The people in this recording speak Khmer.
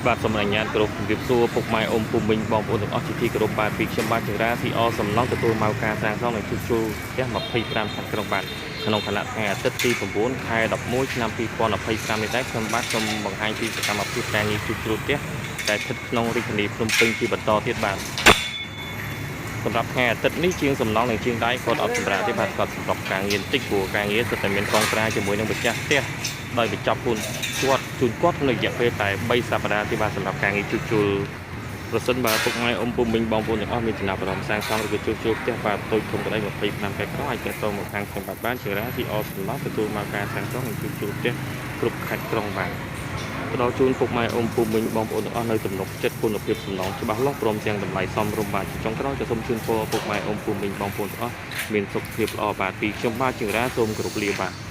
បាទសូមអនុញ្ញាតគោរពជំរាបសួរពុកម៉ែអ៊ំពូមីងបងប្អូនទាំងអស់ជាទីគោរពបាទពីខ្ញុំបាទចង្រាស៊ីអសំណងទទួលមកការសាងសង់នៃជួសជុលផ្ទះ25ខែក្រុងបាទក្នុងគណៈថ្ងៃអាទិត្យទី9ខែ11ឆ្នាំ2025នេះដែរខ្ញុំបាទសូមបង្ហាញពីសកម្មភាពការងារជួសជុលផ្ទះដែលស្ថិតក្នុងរាជធានីភ្នំពេញជាបន្តទៀតបាទសម្រាប់ថ្ងៃអាទិត្យនេះជាងសំណងនិងជាងដៃគាត់អត់សម្រាប់ទេបាទគាត់សម្រាប់ការងារតិចព្រោះការងារសុទ្ធតែមានកងត្រាជាមួយនឹងម្ចាស់ផ្ទះដោយបញ្ចប់ជូនគាត់ក្នុងរយៈពេលតែ3សប្តាហ៍ទេបាទសម្រាប់ការងារជួសជុលប្រសិនបើពុកម៉ែអ៊ំពូមីងបងប្អូនទាំងអស់មានចំណាប់អារម្មណ៍សាងសង់ឬក៏ជួសជុលផ្ទះបាទតូចធំក្តី25ខែក្រោយអាចទាក់ទងមកខាងខ្ញុំបាទបានជារាស៊ីអសំណងទទួលមកការសាងសង់និងជួសជុលផ្ទះគ្រប់ខេត្តក្រុងបាទផ្ដល់ជូនពុកម៉ែអ៊ំពូមីងបងប្អូនទាំងអស់នៅទំនុកចិត្តគុណភាពសំណងច្បាស់លាស់ព្រមទាំងតម្លៃសមរម្យបាទចុងក្រោយក៏សូមជូនពរពុកម៉ែអ៊ំពូមីងបងប្អូនទាំងអស់មានសុខភាពល្អបាទពីខ្ញុំបាទជារាសូមគោរពលាបាទ